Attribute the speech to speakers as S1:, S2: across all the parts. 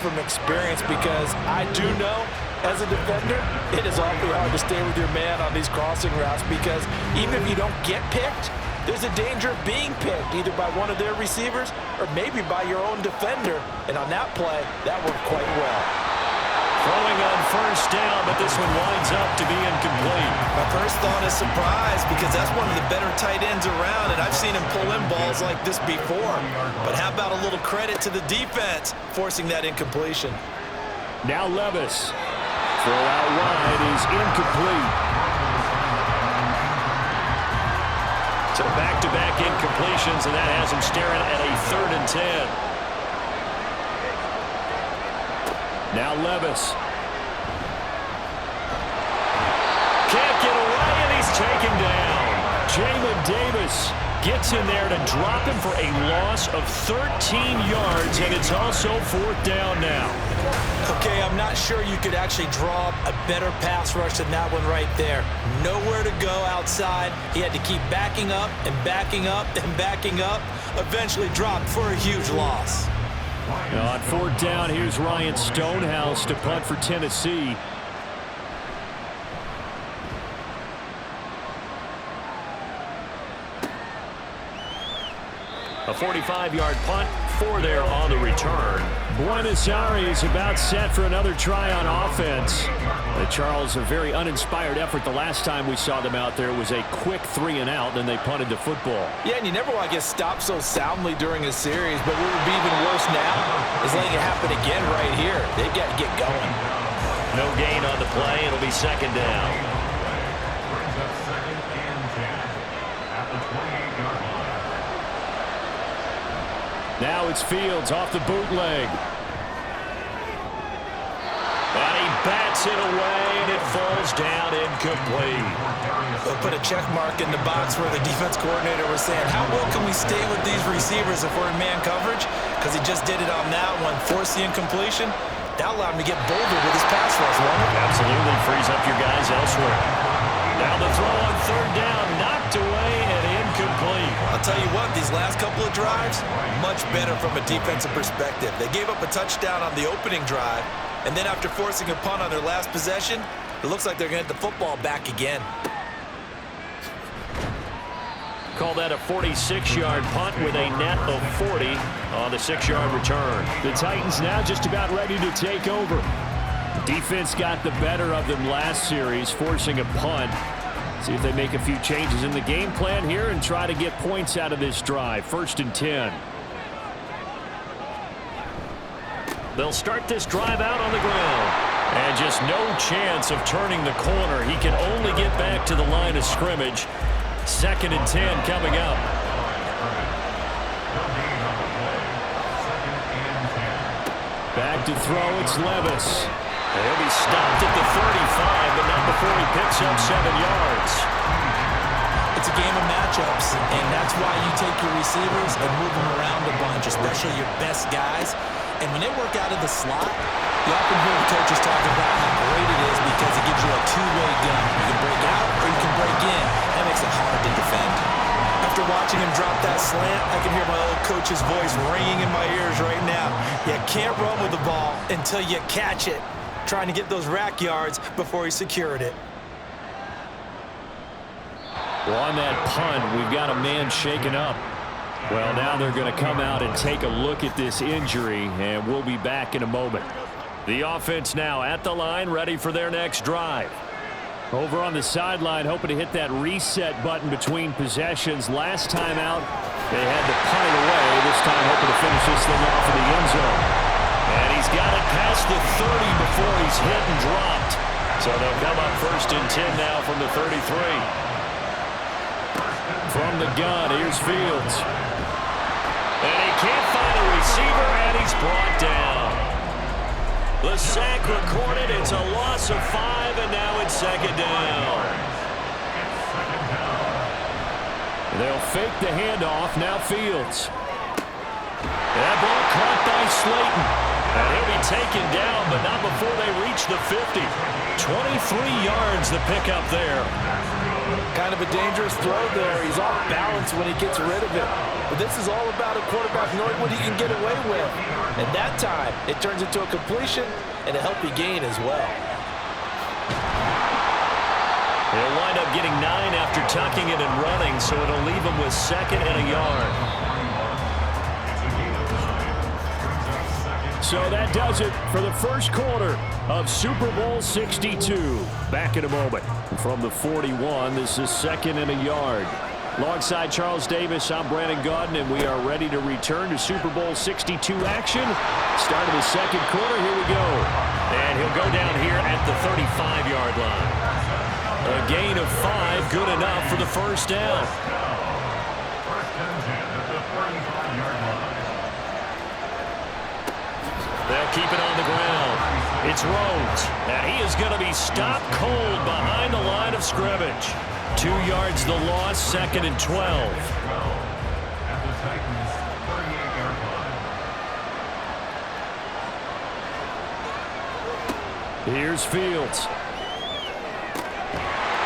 S1: from experience, because I do know, as a defender, it is awfully hard to stay with your man on these crossing routes, because even if you don't get picked, there's a danger of being picked, either by one of their receivers or maybe by your own defender. And on that play, that worked quite well.
S2: Throwing on first down, but this one winds up to be incomplete.
S1: My first thought is surprise, because that's one of the better tight ends around, and I've seen him pull in balls like this before. But how about a little credit to the defense forcing that incompletion?
S2: Now Levis. Throw out wide is incomplete. So back-to-back incompletions, and that has him staring at a 3rd and 10. Now Levis. Can't get away, and he's taken down. Jamin Davis gets in there to drop him for a loss of 13 yards, and it's also 4th down now.
S1: Okay, I'm not sure you could actually draw a better pass rush than that one right there. Nowhere to go outside. He had to keep backing up and backing up and backing up. Eventually dropped for a huge loss.
S2: On 4th down, here's Ryan Stonehouse to punt for Tennessee. A 45-yard punt, 4 there on the return. Buenos Aires about set for another try on offense. Charles, a very uninspired effort the last time we saw them out there. It was a quick 3-and-out, then they punted the football.
S1: Yeah, and you never want to get stopped so soundly during a series, but what would be even worse now is letting it happen again right here. They've got to get going.
S2: No gain on the play. It'll be 2nd down. Now it's Fields off the bootleg. And he bats it away, and it falls down incomplete.
S1: They'll put a check mark in the box where the defense coordinator was saying, how well can we stay with these receivers if we're in man coverage? Because he just did it on that one, forced the incompletion. That allowed him to get bolder with his pass rush, won't it?
S2: Absolutely, frees up your guys elsewhere. Now the throw on 3rd down, knocked away and incomplete.
S1: I'll tell you what, these last couple of drives, much better from a defensive perspective. They gave up a touchdown on the opening drive, and then after forcing a punt on their last possession, it looks like they're going to get the football back again.
S2: Call that a 46-yard punt with a net of 40 on the 6-yard return. The Titans now just about ready to take over. Defense got the better of them last series, forcing a punt. See if they make a few changes in the game plan here and try to get points out of this drive. 1st and 10. They'll start this drive out on the ground. And just no chance of turning the corner. He can only get back to the line of scrimmage. 2nd and 10 coming up. Back to throw, it's Levis. He'll be stopped at the 35, but not before he picks up 7 yards.
S1: It's a game of matchups, and that's why you take your receivers and move them around a bunch, especially your best guys. And when they work out of the slot, you often hear the coaches talking about how great it is because it gives you a two-way gun. You can break out or you can break in. That makes it hard to defend. After watching him drop that slant, I can hear my old coach's voice ringing in my ears right now. You can't run with the ball until you catch it. Trying to get those rack yards before he secured it.
S2: Well, on that punt, we've got a man shaken up. Well, now they're going to come out and take a look at this injury, and we'll be back in a moment. The offense now at the line, ready for their next drive. Over on the sideline, hoping to hit that reset button between possessions. Last time out, they had to punt it away. This time, hoping to finish this thing off in the end zone. And he's got it past the 30 before he's hit and dropped. So they'll come up 1st and 10 now from the 33. From the gun, here's Fields. And he can't find a receiver, and he's brought down. The sack recorded. It's a loss of 5, and now it's 2nd down. They'll fake the handoff. Now Fields. That ball caught by Slayton. And he'll be taken down, but not before they reach the 50. 23 yards the pickup there.
S1: Kind of a dangerous throw there. He's off balance when he gets rid of it. But this is all about a quarterback knowing what he can get away with. And that time, it turns into a completion and a healthy gain as well.
S2: He'll wind up getting 9 after tucking it and running, so it'll leave him with 2nd and a yard. So that does it for the first quarter of Super Bowl 62. Back in a moment. From the 41, this is 2nd and a yard. Alongside Charles Davis, I'm Brandon Gaudin, and we are ready to return to Super Bowl 62 action. Start of the second quarter, here we go. And he'll go down here at the 35-yard line. A gain of 5, good enough for the first down. They'll keep it on the ground. It's Rhodes, and he is going to be stopped cold behind the line of scrimmage. 2 yards the loss, 2nd and 12. Here's Fields.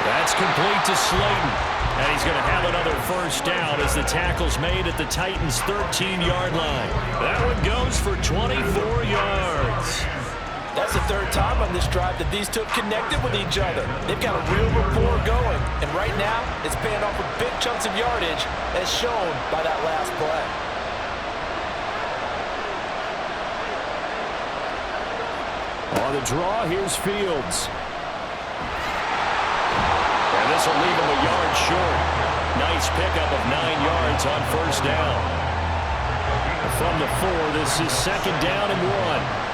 S2: That's complete to Slayton. And he's going to have another first down as the tackle's made at the Titans' 13-yard line. That one goes for 24 yards.
S1: That's the third time on this drive that these two connected with each other. They've got a real rapport going. And right now, it's paying off with big chunks of yardage, as shown by that last play.
S2: On the draw, here's Fields. And this will leave him a yard short. Nice pickup of 9 yards on first down. From the 4, this is 2nd down and 1.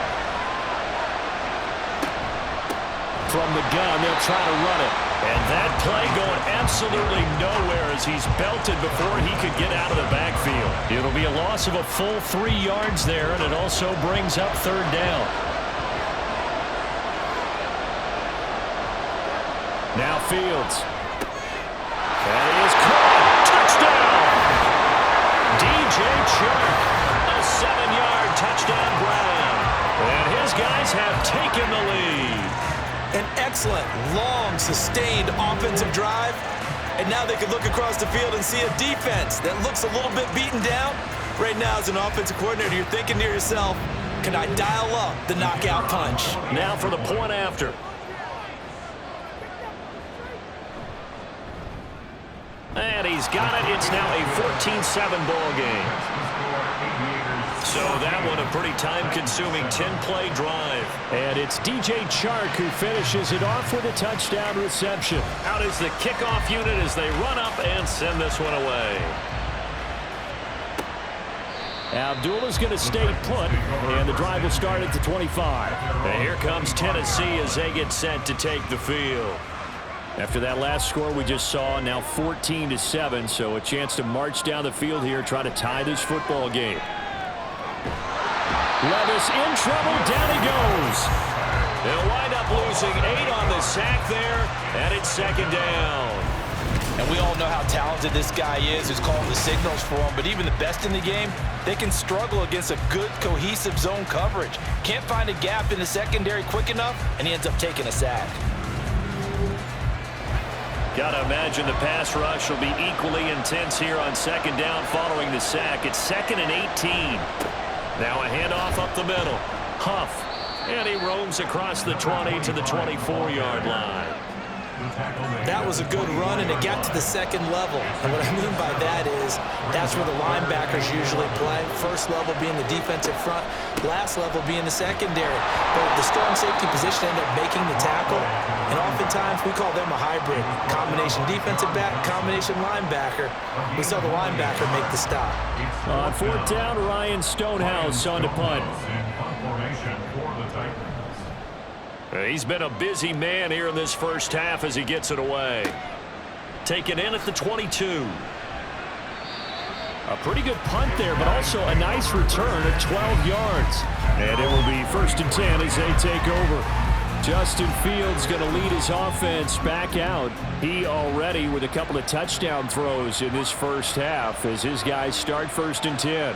S2: From the gun, they'll try to run it. And that play going absolutely nowhere as he's belted before he could get out of the backfield. It'll be a loss of a full 3 yards there, and it also brings up 3rd down. Now Fields. That is caught. Touchdown! DJ Chark. A 7-yard touchdown grab. And his guys have taken the lead.
S1: An excellent, long, sustained offensive drive. And now they can look across the field and see a defense that looks a little bit beaten down. Right now, as an offensive coordinator, you're thinking to yourself, can I dial up the knockout punch?
S2: Now for the point after. And he's got it. It's now a 14-7 ball game. So that one a pretty time-consuming 10-play drive. And it's DJ Chark who finishes it off with a touchdown reception. Out is the kickoff unit as they run up and send this one away. Abdullah's going to stay put, and the drive will start at the 25. And here comes Tennessee as they get set to take the field. After that last score we just saw, now 14-7, so a chance to march down the field here, try to tie this football game. Levis in trouble, down he goes. They'll wind up losing 8 on the sack there, and it's 2nd down.
S1: And we all know how talented this guy is who's calling the signals for him, but even the best in the game, they can struggle against a good, cohesive zone coverage. Can't find a gap in the secondary quick enough, and he ends up taking a sack.
S2: Got to imagine the pass rush will be equally intense here on 2nd down following the sack. It's 2nd and 18. Now a handoff up the middle. Huff. And he roams across the 20 to the 24-yard line.
S1: That was a good run, and it got to the 2nd level. And what I mean by that is that's where the linebackers usually play. First level being the defensive front, last level being the secondary. But the strong safety position ended up making the tackle, and oftentimes we call them a hybrid. Combination defensive back, combination linebacker. We saw the linebacker make the stop.
S2: On 4th down, Ryan Stonehouse on to punt. He's been a busy man here in this first half as he gets it away. Taken in at the 22. A pretty good punt there, but also a nice return at 12 yards. And it will be 1st and 10 as they take over. Justin Fields going to lead his offense back out. He already with a couple of touchdown throws in this first half as his guys start 1st and 10.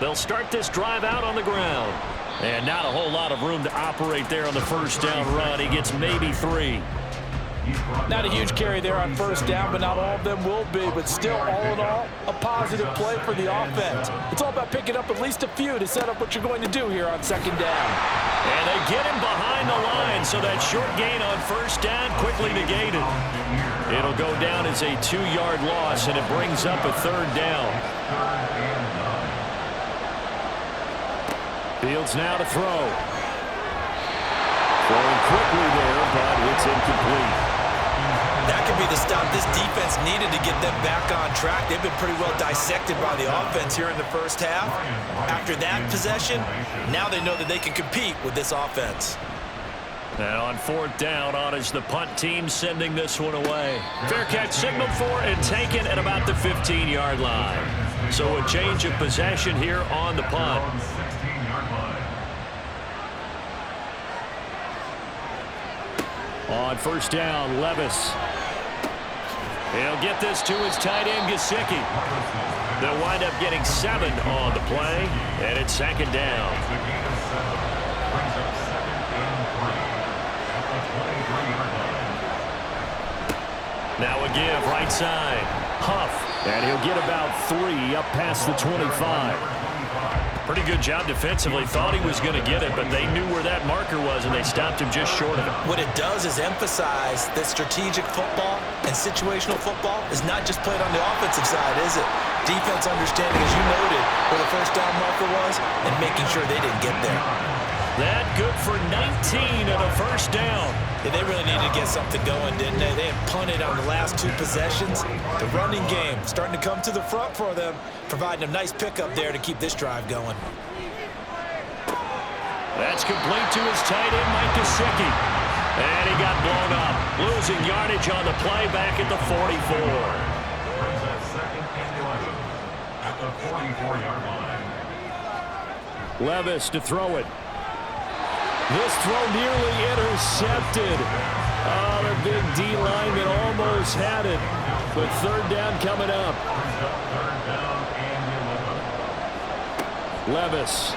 S2: They'll start this drive out on the ground. And not a whole lot of room to operate there on the first down run. He gets maybe 3.
S1: Not a huge carry there on first down, but not all of them will be. But still, all in all, a positive play for the offense. It's all about picking up at least a few to set up what you're going to do here on second down.
S2: And they get him behind the line, so that short gain on first down quickly negated. It'll go down as a 2-yard loss, and it brings up a third down. Fields now to throw. Throwing quickly there, but it's incomplete.
S1: That could be the stop this defense needed to get them back on track. They've been pretty well dissected by the offense here in the first half. After that possession, now they know that they can compete with this offense.
S2: And on fourth down, on is the punt team sending this one away. Fair catch signaled for and taken at about the 15-yard line. So a change of possession here on the punt. On first down, Levis. He'll get this to his tight end, Gesicki. They'll wind up getting 7 on the play, and it's second down. Now a give, right side. Huff, and he'll get about 3 up past the 25. Pretty good job defensively. Thought he was going to get it, but they knew where that marker was, and they stopped him just short of it.
S1: What it does is emphasize that strategic football and situational football is not just played on the offensive side, is it? Defense understanding, as you noted, where the first down marker was and making sure they didn't get there.
S2: That good for 19 and a first down.
S1: Yeah, they really needed to get something going, didn't they? They had punted on the last 2 possessions. The running game starting to come to the front for them, providing a nice pickup there to keep this drive going.
S2: That's complete to his tight end, Mike Gesicki. And he got blown up, losing yardage on the play back at the 44.
S3: At the 44-yard line.
S2: Levis to throw it. This throw nearly intercepted. Oh, the big D lineman almost had it. But third down coming up. Levis.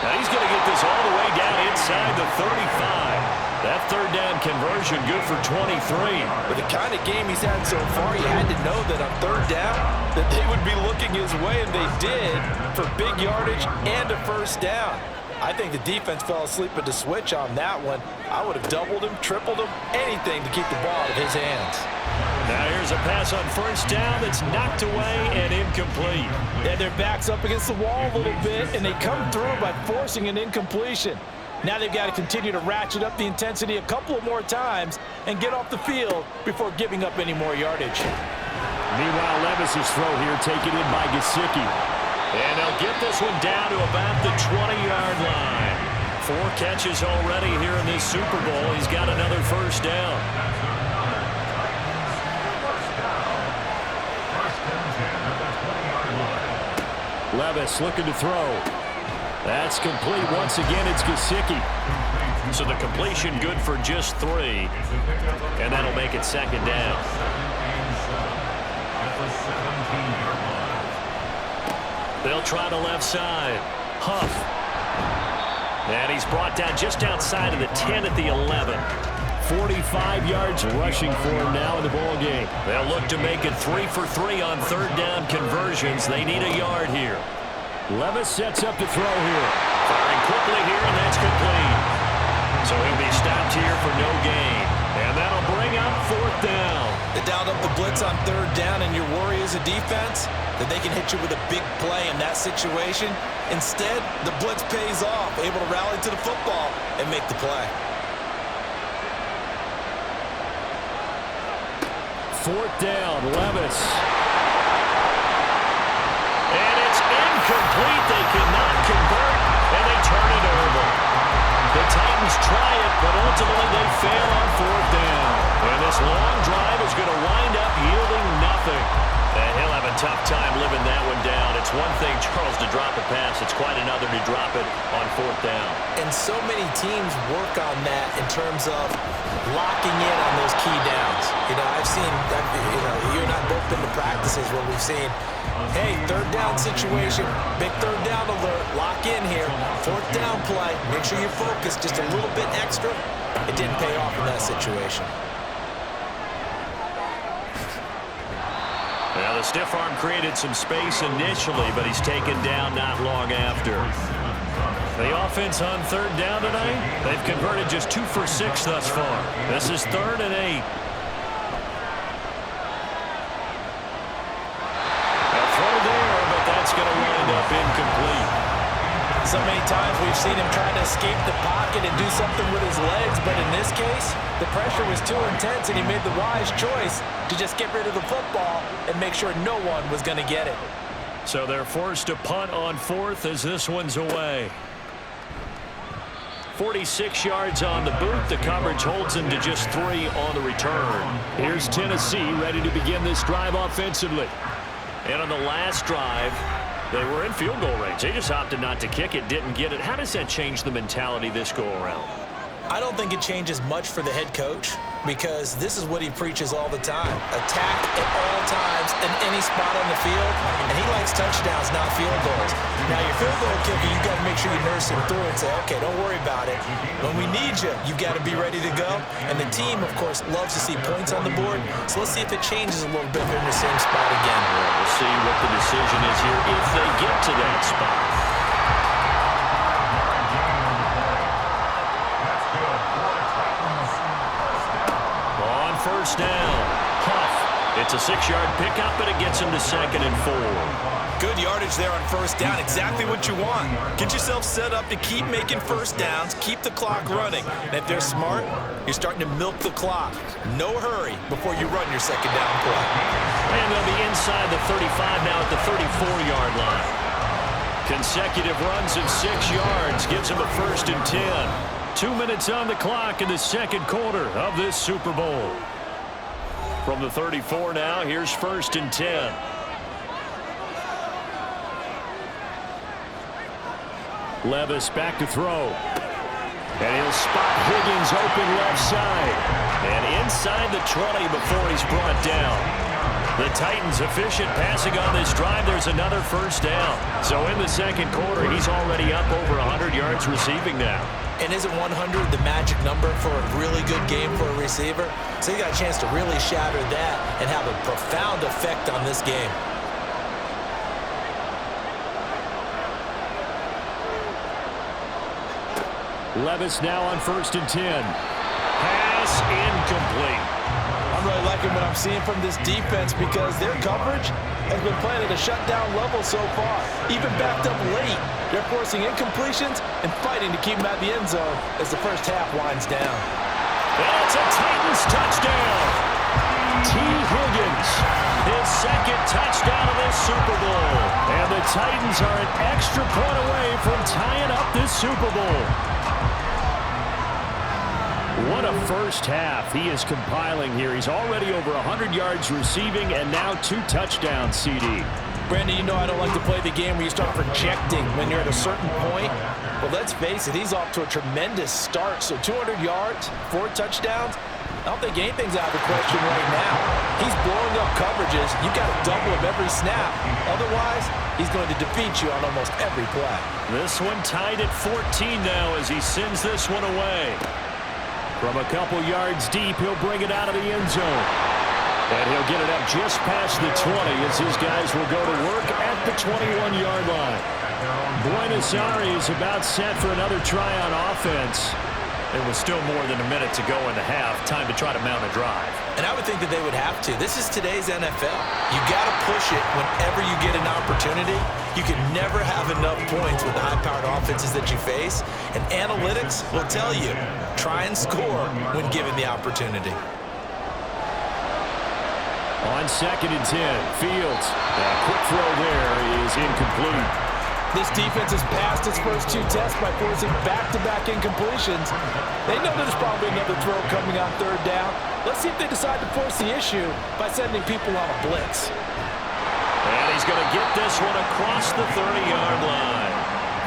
S2: Now he's going to get this all the way down inside the 35. That third down conversion good for 23.
S1: With the kind of game he's had so far, you had to know that on third down that they would be looking his way, and they did, for big yardage and a first down. I think the defense fell asleep at the switch on that one. I would have doubled him, tripled him, anything to keep the ball out of his hands.
S2: Now here's a pass on first down that's knocked away and incomplete.
S1: Yeah, their back's up against the wall a little bit, and they come through by forcing an incompletion. Now they've got to continue to ratchet up the intensity a couple of more times and get off the field before giving up any more yardage.
S2: Meanwhile, Levis's throw here taken in by Gesicki. And they'll get this one down to about the 20-yard line. 4 catches already here in this Super Bowl. He's got another first down. Levis looking to throw. That's complete. Once again, it's Gesicki. So the completion good for just 3. And that'll make it second down. They'll try the left side. Huff. And he's brought down just outside of the 10 at the 11. 45 yards rushing for him now in the ball game. They'll look to make it 3 for 3 on third down conversions. They need a yard here. Levis sets up to throw here. Firing quickly here, and that's complete. So he'll be stopped here for no gain. And that'll bring up fourth down.
S1: They dialed up the blitz on third down, and your worry as a defense that they can hit you with a big play in that situation. Instead, the blitz pays off, able to rally to the football and make the play.
S2: Fourth down, Levis. And it's incomplete. They cannot convert, and they turn it over. The Titans try it, but ultimately they fail on fourth down. And this long drive is going to wind up yielding nothing. And he'll have a tough time living that one down. It's one thing, Charles, to drop a pass. It's quite another to drop it on 4th down.
S1: And so many teams work on that in terms of locking in on those key downs. You know, I've seen, you and I both been to practices where we've seen, hey, 3rd down situation, big 3rd down alert, lock in here, 4th down play, make sure you focus just a little bit extra. It didn't pay off in that situation.
S2: Well, the stiff arm created some space initially, but he's taken down not long after. The offense on 3rd down tonight, they've converted just 2 for 6 thus far. This is 3rd and 8. A throw there, but that's going to wind up incomplete.
S1: So many times we've seen him trying to escape the pocket and do something with his legs, but in this case, the pressure was too intense and he made the wise choice to just get rid of the football and make sure no one was going to get it.
S2: So they're forced to punt on 4th as this one's away. 46 yards on the boot. The coverage holds him to just 3 on the return. Here's Tennessee ready to begin this drive offensively. And on the last drive, they were in field goal range. They just opted not to kick it, didn't get it. How does that change the mentality this go around?
S1: I don't think it changes much for the head coach because this is what he preaches all the time. Attack at all times in any spot on the field, and he likes touchdowns, not field goals. Now, your field goal kicker, you got to make sure you nurse him through and say, okay, don't worry about it. When we need you, you got to be ready to go. And the team, of course, loves to see points on the board. So let's see if it changes a little bit if they're in the same spot again.
S2: We'll see what the decision is here if they get to that spot. On 1st down, Huff. It's a 6-yard pickup, but it gets him to 2nd and 4.
S1: Good yardage there on 1st down. Exactly what you want. Get yourself set up to keep making 1st downs, keep the clock running. And if they're smart, you're starting to milk the clock. No hurry before you run your 2nd down play.
S2: And they'll be inside the 35 now at the 34-yard line. Consecutive runs of 6 yards gives him a 1st and 10. 2 minutes on the clock in the 2nd quarter of this Super Bowl. From the 34 now, here's 1st and 10. Levis back to throw. And he'll spot Higgins open left side. And inside the 20 before he's brought down. The Titans efficient passing on this drive. There's another 1st down. So in the 2nd quarter, he's already up over 100 yards receiving now.
S1: And isn't 100 the magic number for a really good game for a receiver? So you got a chance to really shatter that and have a profound effect on this game.
S2: Levis now on 1st and 10. Pass incomplete.
S1: I'm really liking what I'm seeing from this defense because their coverage has been playing at a shutdown level so far. Even backed up late, they're forcing incompletions and fighting to keep them at the end zone as the first half winds down.
S2: And it's a Titans touchdown. T. Higgins, his 2nd touchdown of this Super Bowl. And the Titans are an extra point away from tying up this Super Bowl. What a first half he is compiling here. He's already over 100 yards receiving and now 2 touchdowns, CD.
S1: Brandon, you know I don't like to play the game where you start projecting when you're at a certain point. But let's face it, he's off to a tremendous start. So 200 yards, 4 touchdowns. I don't think anything's out of the question right now. He's blowing up coverages. You've got to double him every snap. Otherwise, he's going to defeat you on almost every play.
S2: This one tied at 14 now as he sends this one away. From a couple yards deep, he'll bring it out of the end zone. And he'll get it up just past the 20 as his guys will go to work at the 21-yard line. Buenos Aires about set for another try on offense. There was still more than a minute to go in the half. Time to try to mount a drive.
S1: And I would think that they would have to. This is today's NFL. You got to push it whenever you get an opportunity. You can never have enough points with the high-powered offenses that you face. And analytics will tell you, try and score when given the opportunity.
S2: On 2nd and 10, Fields. That quick throw there is incomplete.
S1: This defense has passed its first 2 tests by forcing back-to-back incompletions. They know there's probably another throw coming on 3rd down. Let's see if they decide to force the issue by sending people on a blitz.
S2: he's going to get this one across the 30-yard line.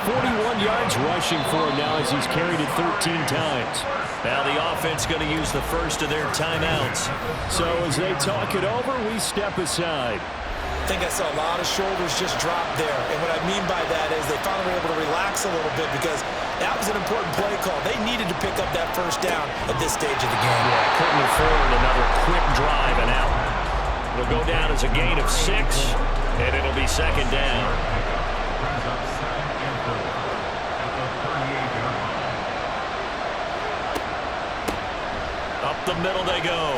S2: 41 yards rushing for him now as he's carried it 13 times. Now the offense going to use the first of their timeouts. So as they talk it over, we step aside.
S1: I think I saw a lot of shoulders just drop there. And what I mean by that is they finally were able to relax a little bit because that was an important play call. They needed to pick up that first down at this stage of the game.
S2: Yeah, couldn't afford another quick drive and out. It'll go down as a gain of 6, and it'll be second down. Up the middle they go.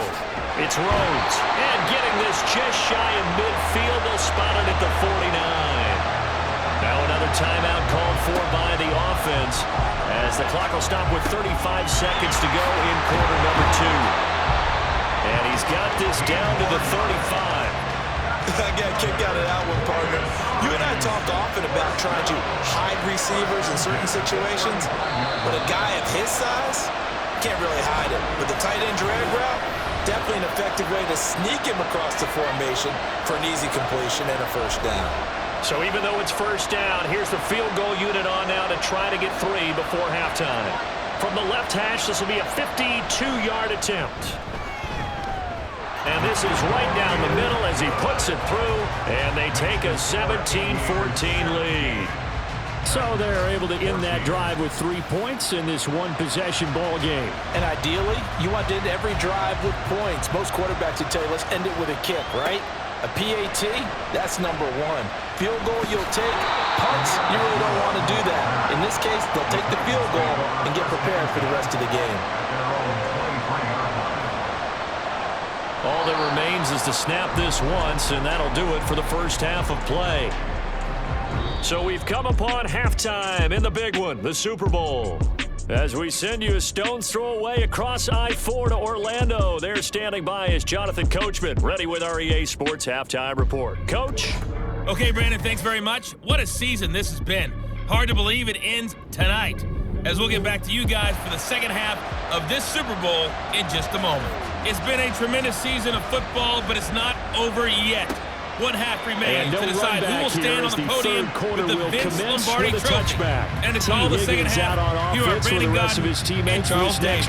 S2: It's Rhodes. And getting this just shy of midfield. They'll spot it at the 49. Now another timeout called for by the offense as the clock will stop with 35 seconds to go in quarter number 2. And he's got this down to the 35.
S1: I got kicked out of that one, partner. You and I talk often about trying to hide receivers in certain situations, but a guy of his size can't really hide it. With the tight end drag route, definitely an effective way to sneak him across the formation for an easy completion and a first down.
S2: So even though it's first down, here's the field goal unit on now to try to get 3 before halftime. From the left hash, this will be a 52-yard attempt. And this is right down the middle as he puts it through, and they take a 17-14 lead. So they're able to end that drive with 3 points in this one-possession ball game.
S1: And ideally, you want to end every drive with points. Most quarterbacks would tell you, let's end it with a kick, right? A PAT, that's number 1. Field goal you'll take. Punts, you really don't want to do that. In this case, they'll take the field goal and get prepared for the rest of the game.
S2: All that remains is to snap this once, and that'll do it for the first half of play. So we've come upon halftime in the big one, the Super Bowl. As we send you a stone's throw away across I-4 to Orlando, there standing by is Jonathan Coachman, ready with our EA Sports Halftime Report. Coach?
S4: Okay, Brandon, thanks very much. What a season this has been. Hard to believe it ends tonight, as we'll get back to you guys for the second half of this Super Bowl in just a moment. It's been a tremendous season of football, but it's not over yet. One half remains to decide who will stand on the podium with the Vince Lombardi Trophy. And to call the second half, here are Brandon Godden and Charles Davis.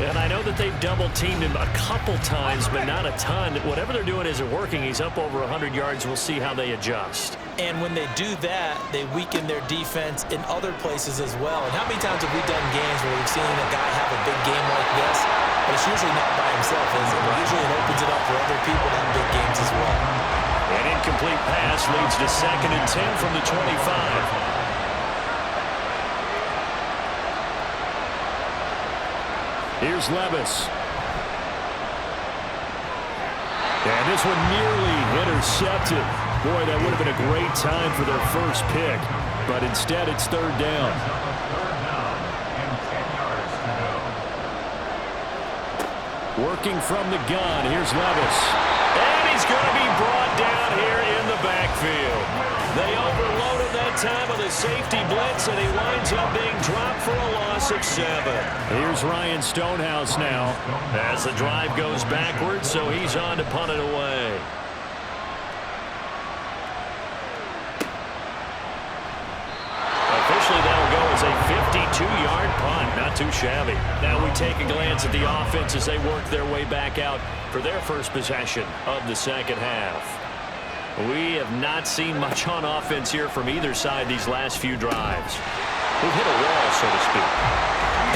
S2: And I know that they've double-teamed him a couple times, but not a ton. Whatever they're doing isn't working. He's up over 100 yards. We'll see how they adjust.
S1: And when they do that, they weaken their defense in other places as well. And how many times have we done games where we've seen a guy have a big game like this, but it's usually not by himself, is it? Usually it opens it up for other people to have big games as well.
S2: An incomplete pass leads to 2nd and 10 from the 25. Here's Levis. And this one nearly intercepted. Boy, that would have been a great time for their first pick. But instead, it's 3rd down. Working from the gun. Here's Levis. And he's going to be brought down here in the backfield. They overloaded that time with a safety blitz, and he winds up being dropped for a loss of 7. Here's Ryan Stonehouse now as the drive goes backwards, so he's on to punt it away. Officially, that'll go as a 52-yard punt. Not too shabby. Now we take a glance at the offense as they work their way back out for their first possession of the second half. We have not seen much on offense here from either side these last few drives. We've hit a wall, so to speak.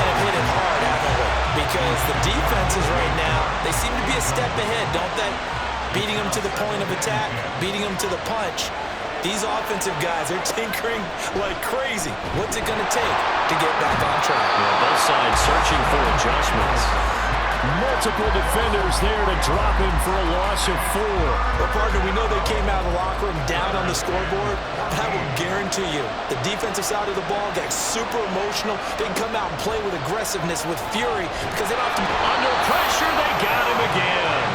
S1: And have hit it hard, haven't we? Because the defenses right now, they seem to be a step ahead, don't they? Beating them to the point of attack, beating them to the punch. These offensive guys are tinkering like crazy. What's it going to take to get back on track?
S2: Yeah, both sides searching for adjustments. Multiple defenders there to drop him for a loss of 4.
S1: Well, partner, we know they came out of the locker room down on the scoreboard, but I will guarantee you the defensive side of the ball got super emotional. They can come out and play with aggressiveness, with fury, because they don't have to...
S2: Under pressure, they got him again.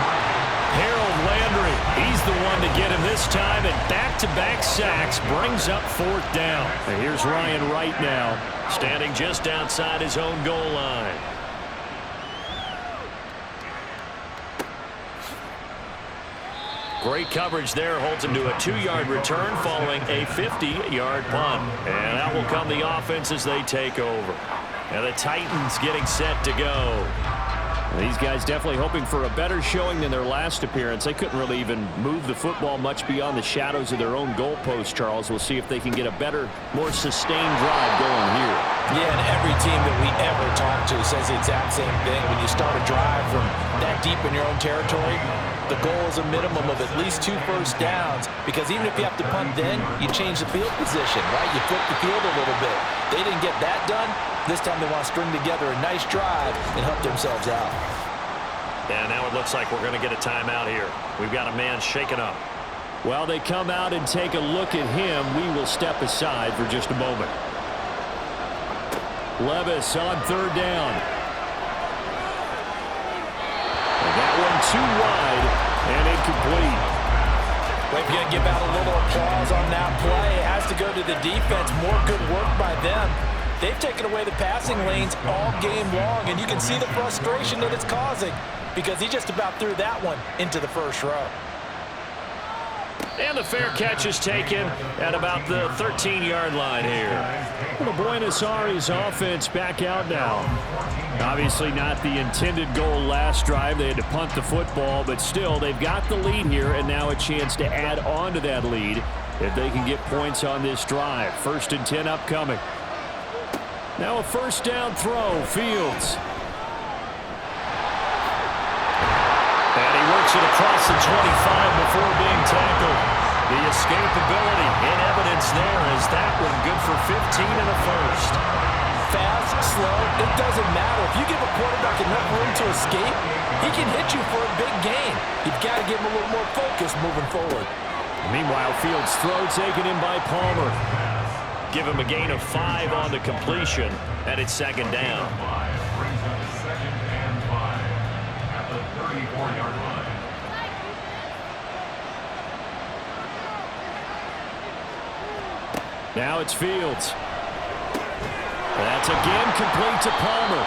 S2: Harold Landry, he's the one to get him this time, and back-to-back sacks brings up 4th down. And here's Ryan Wright now, standing just outside his own goal line. Great coverage there, holds him to a 2-yard return following a 50-yard punt. And out will come the offense as they take over. And the Titans getting set to go. These guys definitely hoping for a better showing than their last appearance. They couldn't really even move the football much beyond the shadows of their own goalpost, Charles. We'll see if they can get a better, more sustained drive going here.
S1: Yeah, and every team that we ever talk to says the exact same thing. When you start a drive from that deep in your own territory, the goal is a minimum of at least 2 first downs, because even if you have to punt then, you change the field position, right? You flip the field a little bit. They didn't get that done. This time they want to string together a nice drive and help themselves out.
S2: And now it looks like we're going to get a timeout here. We've got a man shaken up. While they come out and take a look at him, we will step aside for just a moment. Levis on 3rd down. And that one too wide and incomplete.
S1: Well, if you're going to give out a little applause on that play, it has to go to the defense. More good work by them. They've taken away the passing lanes all game long, and you can see the frustration that it's causing because he just about threw that one into the first row.
S2: And the fair catch is taken at about the 13-yard line here. The Buenos Aires offense back out now. Obviously not the intended goal last drive. They had to punt the football, but still they've got the lead here, and now a chance to add on to that lead if they can get points on this drive. 1st and 10 upcoming. Now a 1st down throw, Fields. And he works it across the 25 before being tackled. The escapability in evidence there as that one good for 15 and a first.
S1: Fast, slow, it doesn't matter. If you give a quarterback enough room to escape, he can hit you for a big gain. You've got to give him a little more focus moving forward.
S2: Meanwhile, Fields' throw taken in by Palmer. Give him a gain of 5 on the completion, and it's 2nd down.
S3: Brings up 2nd and 5 at the 34-yard line.
S2: Now it's Fields. That's again complete to Palmer.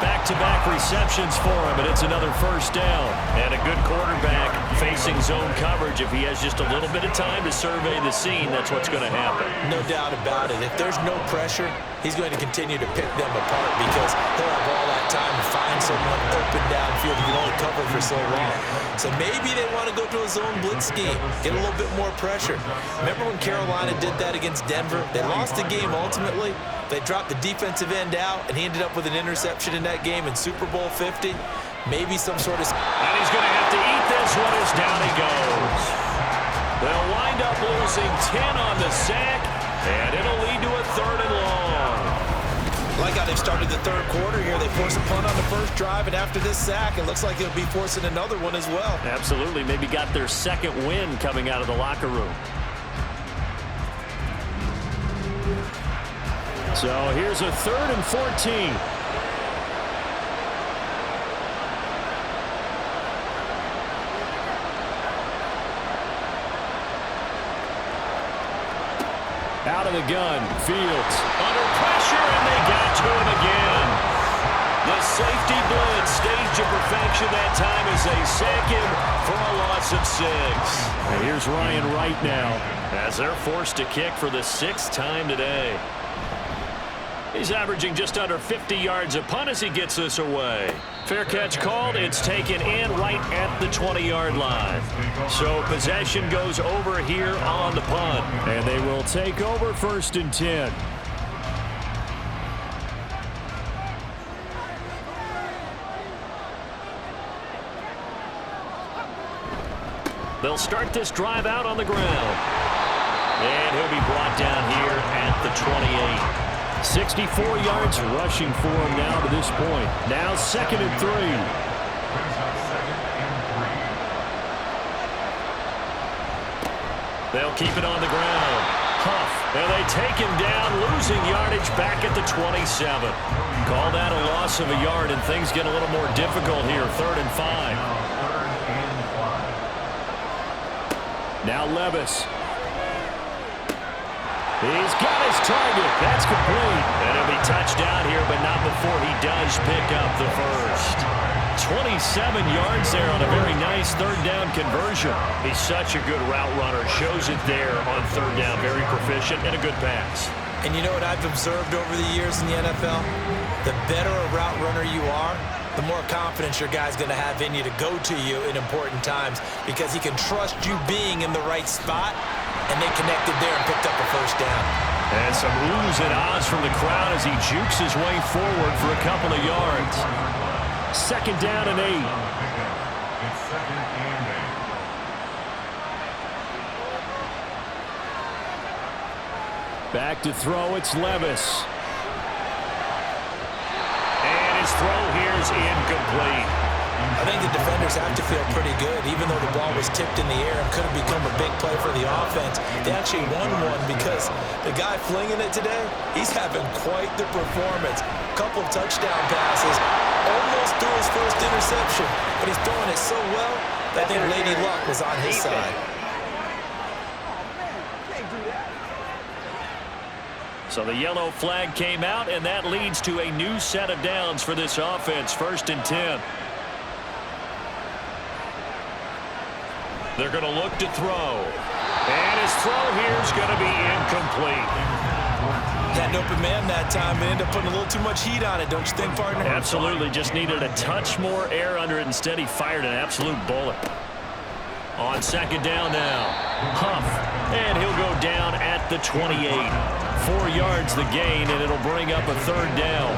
S2: Back-to-back receptions for him, and it's another 1st down. And a good quarterback facing zone coverage. If he has just a little bit of time to survey the scene, that's what's going to happen.
S1: No doubt about it. If there's no pressure, he's going to continue to pick them apart because he'll have all that time to find someone open downfield. He can only cover for so long. So maybe they want to go to a zone blitz scheme, get a little bit more pressure. Remember when Carolina did that against Denver? They lost the game ultimately. They dropped the defensive end out, and he ended up with an interception in that game in Super Bowl 50. Maybe some sort of...
S2: And he's going to have to eat this one as down he goes. They'll wind up losing 10 on the sack, and it'll lead to a 3rd and long.
S1: Like how they've started the 3rd quarter here. They force a punt on the first drive, and after this sack, it looks like they'll be forcing another one as well.
S2: Absolutely. Maybe got their 2nd win coming out of the locker room. So here's a 3rd and 14. Out of the gun, Fields under pressure, and they got to him again. The safety blitz staged to perfection that time as they sack him for a loss of 6. And here's Ryan Wright now as they're forced to kick for the 6th time today. He's averaging just under 50 yards a punt as he gets this away. Fair catch called. It's taken in right at the 20-yard line. So possession goes over here on the punt. And they will take over 1st and 10. They'll start this drive out on the ground. And he'll be brought down here at the 28. 64 yards rushing for him now to this point. Now 2nd and 3. They'll keep it on the ground. Huff, and they take him down, losing yardage back at the 27. Call that a loss of a yard, and things get a little more difficult here. 3rd and 5. Now Levis. He's got his target. That's complete. And he'll be touched down here, but not before he does pick up the 1st. 27 yards there on a very nice third down conversion. He's such a good route runner. Shows it there on third down. Very proficient and a good pass.
S1: And you know what I've observed over the years in the NFL? The better a route runner you are, the more confidence your guy's going to have in you to go to you in important times because he can trust you being in the right spot, and they connected there and picked up a first down.
S2: And some oohs and ahs from the crowd as he jukes his way forward for a couple of yards. Second down and 8.
S3: It's second and 8.
S2: Back to throw, it's Levis. And his throw here is incomplete.
S1: I think the defenders have to feel pretty good. Even though the ball was tipped in the air and could have become a big play for the offense, they actually won one because the guy flinging it today, he's having quite the performance. Couple touchdown passes, almost threw his first interception, but he's throwing it so well that I think Lady Luck was on his side.
S2: So the yellow flag came out, and that leads to a new set of downs for this offense. 1st and 10. They're going to look to throw. And his throw here is going to be incomplete.
S1: Had an open man that time, but ended up putting a little too much heat on it, don't you think, partner?
S2: Absolutely. Just needed a touch more air under it. Instead, he fired an absolute bullet. On 2nd down now. Huff. And he'll go down at the 28. 4 yards the gain, and it'll bring up a 3rd down.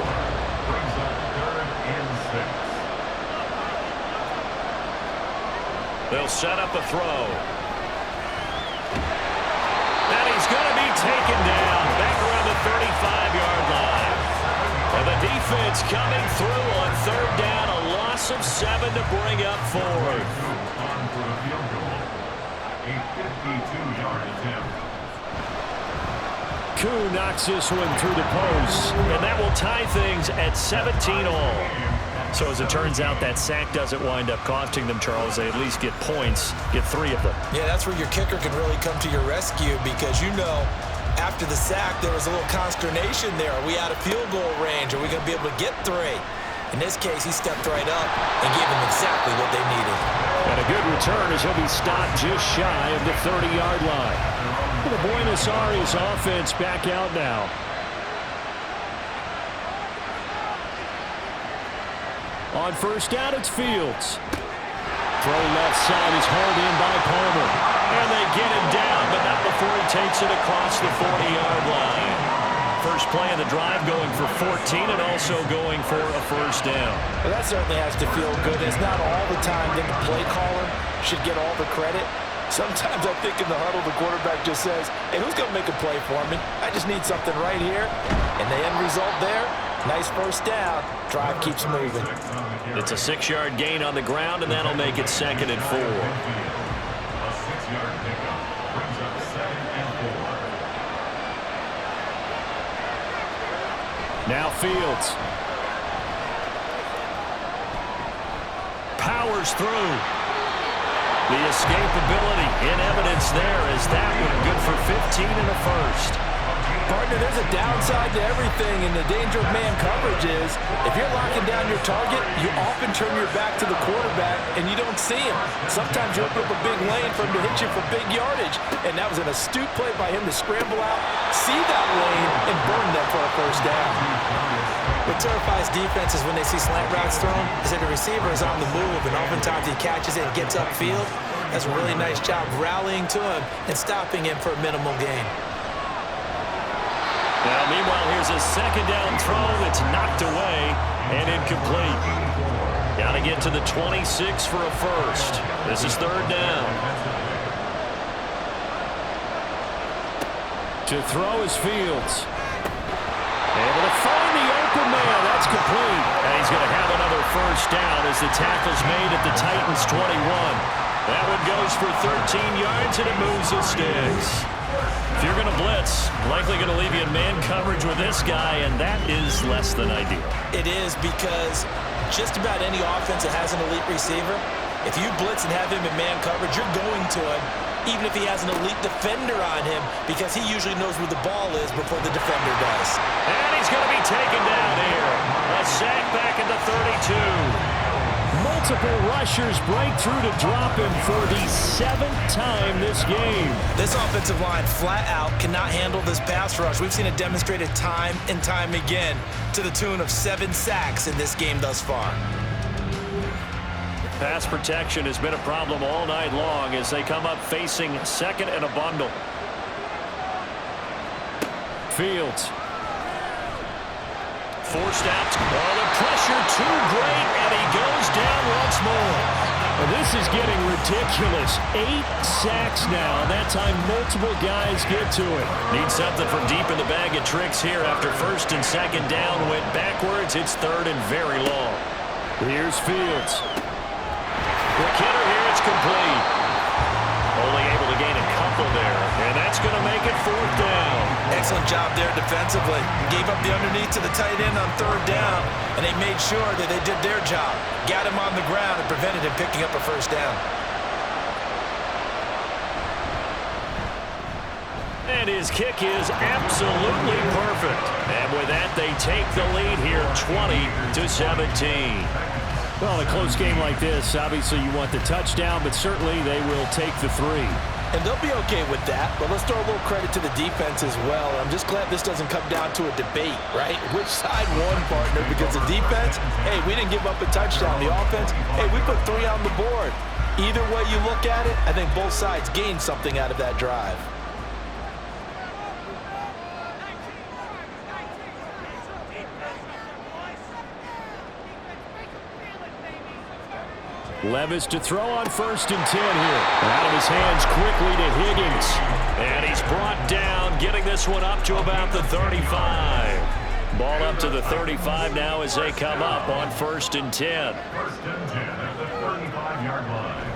S3: Brings up 3rd and 6.
S2: They'll set up a throw. And he's going to be taken down back around the 35-yard line. And the defense coming through on 3rd down. A loss of 7 to bring up 4th.
S3: On for the field goal. A 52-yard attempt.
S2: Koo knocks this one through the post, and that will tie things at 17 all. So as it turns out, that sack doesn't wind up costing them, Charles. They at least get points, get 3 of them.
S1: Yeah, that's where your kicker can really come to your rescue because you know after the sack there was a little consternation there. Are we out of field goal range? Are we going to be able to get 3? In this case, he stepped right up and gave them exactly what they needed.
S2: And a good return as he'll be stopped just shy of the 30-yard line. The Buenos Aires offense back out now. On 1st down, it's Fields. Throw left side is hauled in by Palmer. And they get him down, but not before he takes it across the 40-yard line. First play of the drive going for 14 and also going for a 1st down.
S1: Well, that certainly has to feel good. It's not all the time that the play caller should get all the credit. Sometimes I think in the huddle, the quarterback just says, hey, who's going to make a play for me? I just need something right here. And the end result there, nice 1st down. Drive keeps moving.
S2: It's a 6-yard gain on the ground, and that'll make it 2nd and 4.
S3: A 6-yard pickup brings up 2nd and 4.
S2: Now Fields. Powers through. The escapability in evidence there as that one good for 15 and a 1st.
S1: Partner, there's a downside to everything, and the danger of man coverage is if you're locking down your target, you often turn your back to the quarterback and you don't see him. Sometimes you open up a big lane for him to hit you for big yardage, and that was an astute play by him to scramble out, see that lane, and burn them for a 1st down. What terrifies defenses when they see slant routes thrown is that the receiver is on the move, and oftentimes he catches it and gets upfield. That's a really nice job rallying to him and stopping him for a minimal gain.
S2: Now, meanwhile, here's a 2nd down throw that's knocked away and incomplete. Got to get to the 26 for a 1st. This is 3rd down. To throw is Fields. Able to find the open man. That's complete. And he's going to have another 1st down as the tackle's made at the Titans' 21. That one goes for 13 yards, and it moves the sticks. If you're going to blitz, likely going to leave you in man coverage with this guy, and that is less than ideal.
S1: It is because just about any offense that has an elite receiver, if you blitz and have him in man coverage, you're going to him, even if he has an elite defender on him, because he usually knows where the ball is before the defender does.
S2: And he's going to be taken down here. A sack back at the 32. Multiple rushers break through to drop him for the 7th time this game.
S1: This offensive line flat out cannot handle this pass rush. We've seen it demonstrated time and time again to the tune of 7 sacks in this game thus far.
S2: Pass protection has been a problem all night long as they come up facing second and a bundle. Fields. Forced out. Oh, the pressure too great, and he goes down once more. And this is getting ridiculous. 8 sacks now. That time multiple guys get to it. Need something from deep in the bag of tricks here after first and second down. Went backwards. It's third and very long. Here's Fields. The kidder here, it's complete. Only able to gain a couple there, and that's going to make it 4th down.
S1: Excellent job there defensively. Gave up the underneath to the tight end on 3rd down, and they made sure that they did their job. Got him on the ground and prevented him picking up a 1st down.
S2: And his kick is absolutely perfect. And with that, they take the lead here 20-17. Well, in a close game like this, obviously you want the touchdown, but certainly they will take the 3.
S1: And they'll be okay with that, but let's throw a little credit to the defense as well. I'm just glad this doesn't come down to a debate, right? Which side won, partner? Because the defense, hey, we didn't give up a touchdown. The offense, hey, we put 3 on the board. Either way you look at it, I think both sides gained something out of that drive.
S2: Levis to throw on 1st and 10 here. Out of his hands quickly to Higgins. And he's brought down, getting this one up to about the 35. Ball up to the 35 now as they come up on 1st and 10.
S3: 1st and 10 at the 35-yard line.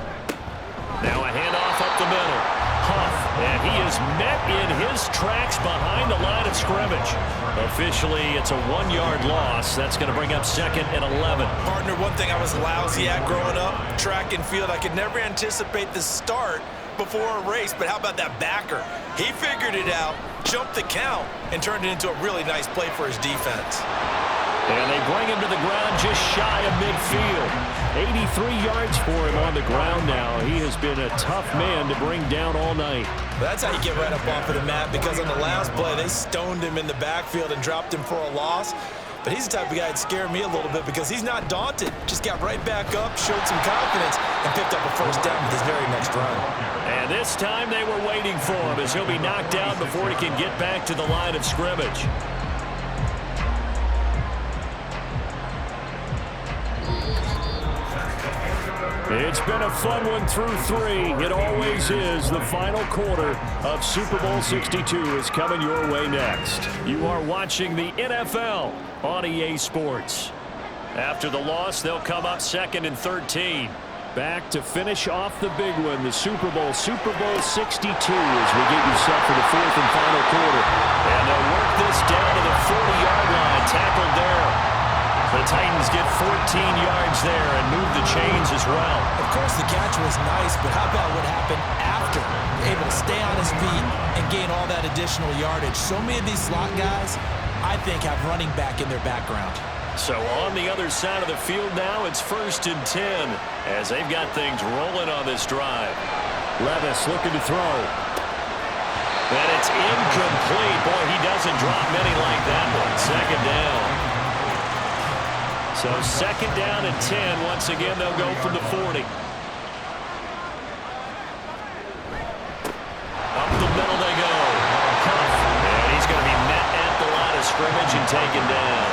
S2: Now a handoff up the middle. Huff, and he is met in his tracks behind the line of scrimmage. Officially, it's a 1-yard loss. That's going to bring up 2nd and 11.
S1: Partner, one thing I was lousy at growing up, track and field, I could never anticipate the start before a race, but how about that backer? He figured it out, jumped the count, and turned it into a really nice play for his defense.
S2: And they bring him to the ground just shy of midfield. 83 yards for him on the ground now. He has been a tough man to bring down all night.
S1: That's how you get right up off of the mat, because on the last play, they stoned him in the backfield and dropped him for a loss. But he's the type of guy that scared me a little bit because he's not daunted. Just got right back up, showed some confidence, and picked up a 1st down with his very next run.
S2: And this time they were waiting for him as he'll be knocked down before he can get back to the line of scrimmage. It's been a fun one through 3. It always is. The final quarter of Super Bowl 62 is coming your way next. You are watching the NFL on EA Sports. After the loss, they'll come up 2nd and 13. Back to finish off the big one, the Super Bowl 62 as we get you set for the 4th and final quarter. And they'll work this down to the 40-yard line. Tackled there. The Titans get 14 yards there and move the chains as well.
S1: Of course, the catch was nice, but how about what happened after? Able to stay on his feet and gain all that additional yardage. So many of these slot guys, I think, have running back in their background.
S2: So on the other side of the field now, it's 1st and 10 as they've got things rolling on this drive. Levis looking to throw. And it's incomplete. Boy, he doesn't drop many like that one. 2nd down. So 2nd down and 10. Once again, they'll go from the 40. Up the middle they go. And he's going to be met at the line of scrimmage and taken down.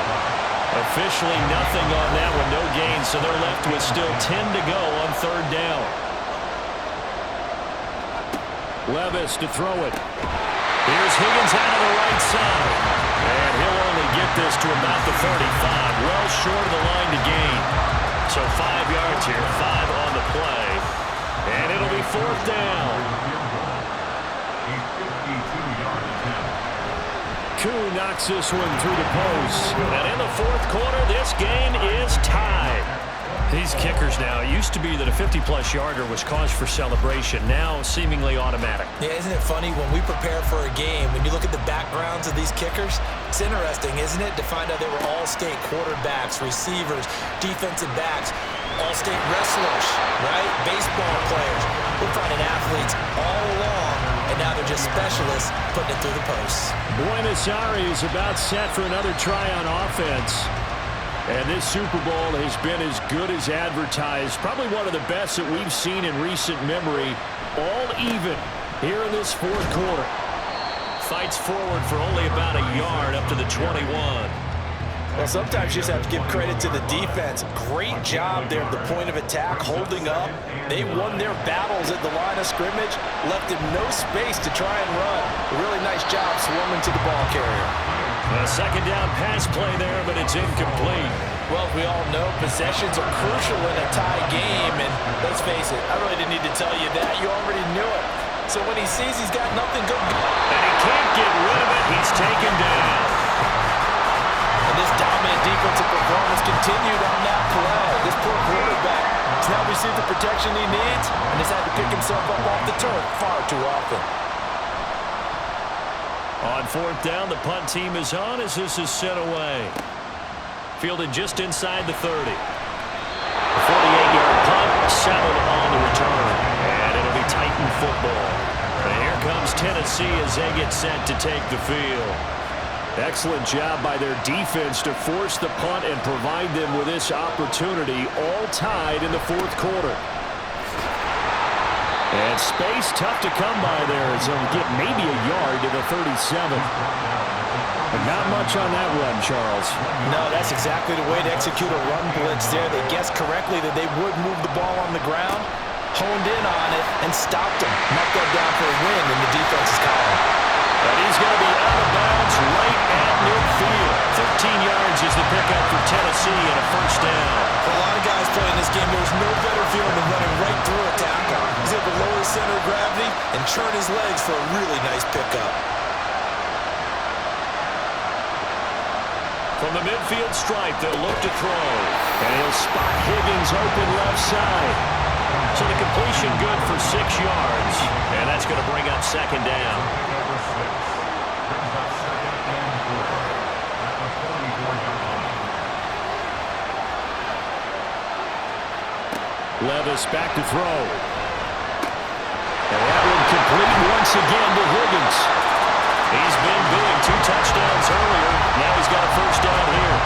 S2: Officially nothing on that one. No gain, so they're left with still 10 to go on 3rd down. Levis to throw it. Here's Higgins out of the right side. And he'll only get this to about the 35. Well short of the line to gain. So 5 yards here, 5 on the play. And it'll be 4th down.
S3: A 52-yard attempt.
S2: Koo knocks this one through the post. And in the 4th quarter, this game is tied. These kickers now, it used to be that a 50-plus yarder was cause for celebration. Now, seemingly automatic.
S1: Yeah, isn't it funny when we prepare for a game, when you look at the backgrounds of these kickers, it's interesting, isn't it, to find out they were all-state quarterbacks, receivers, defensive backs. All-state wrestlers, right? Baseball players. We're finding athletes all along, and now they're just specialists putting it through the posts.
S2: Buenos Aires about set for another try on offense. And this Super Bowl has been as good as advertised. Probably one of the best that we've seen in recent memory. All even here in this fourth quarter. Fights forward for only about a yard up to the 21.
S1: Well, sometimes you just have to give credit to the defense. Great job there at the point of attack, holding up. They won their battles at the line of scrimmage, left them no space to try and run. A really nice job swarming to the ball carrier.
S2: A second down pass play there, but it's incomplete.
S1: Well, we all know possessions are crucial in a tie game, and let's face it, I really didn't need to tell you that. You already knew it. So when he sees he's got nothing good,
S2: and he can't get rid of it, he's taken down.
S1: And this dominant defensive performance continued on that play. This poor quarterback has now received the protection he needs and has had to pick himself up off the turf far too often.
S2: On fourth down, the punt team is on as this is sent away. Fielded just inside the 30. The 48-yard punt settled on the return. And it'll be Titan football. And here comes Tennessee as they get set to take the field. Excellent job by their defense to force the punt and provide them with this opportunity, all tied in the fourth quarter. And space tough to come by there as they'll get maybe a yard to the 37. But not much on that run, Charles.
S1: No, that's exactly the way to execute a run blitz there. They guessed correctly that they would move the ball on the ground, honed in on it, and stopped them. Knocked that down for a win in the defense's column.
S2: And he's going to be out of bounds right at midfield. 15 yards is the pickup for Tennessee and a first down.
S1: A lot of guys playing this game, there's no better feeling than running right through a tackle. He's able to lower his center of gravity and turn his legs for a really nice pickup.
S2: From the midfield stripe, they'll look to throw. And he'll spot Higgins open left side. So the completion good for 6 yards. And that's going to bring up second down. Levis back to throw. And that one complete once again to Higgins. He's been doing 2 touchdowns earlier. Now he's got a first down here.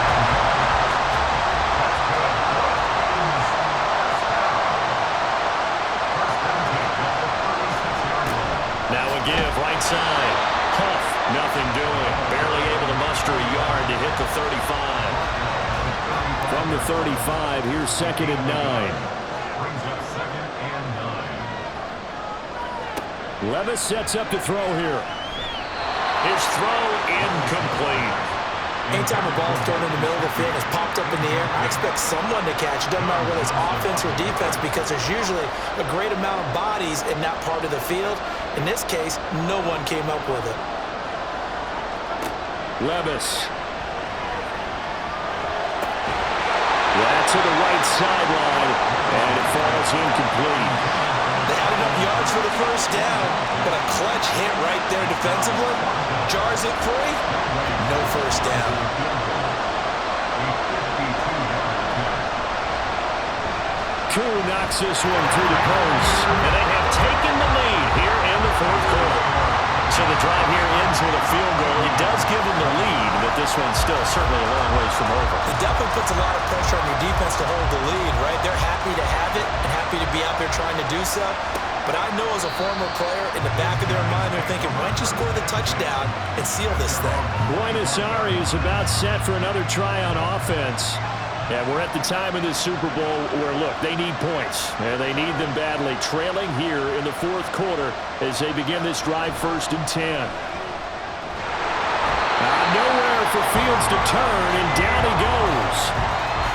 S2: Now a give right side. Huff, nothing doing. Barely able to muster a yard to hit the 35. From the 35, here's second and 9. Levis sets up to throw here. His throw incomplete.
S1: Anytime a ball is thrown in the middle of the field and is popped up in the air, I expect someone to catch it. Doesn't matter whether it's offense or defense because there's usually a great amount of bodies in that part of the field. In this case, no one came up with it.
S2: Levis. That to the right sideline, and it falls incomplete.
S1: They had enough yards for the first down, but a clutch hit right there defensively jars it free. No first down.
S2: Koo knocks this one through the post, and they have taken the lead here in the fourth quarter. So the drive here ends with a field goal. It does give them the lead, but this one's still certainly a long ways from over.
S1: It definitely puts a lot of pressure on your defense to hold the lead, right? They're happy to have it and happy to be out there trying to do so. But I know as a former player, in the back of their mind, they're thinking, why don't you score the touchdown and seal this thing?
S2: Buenos Aires about set for another try on offense. And we're at the time of this Super Bowl where, look, they need points. And they need them badly. Trailing here in the fourth quarter as they begin this drive first and 10. Nowhere for Fields to turn, and down he goes.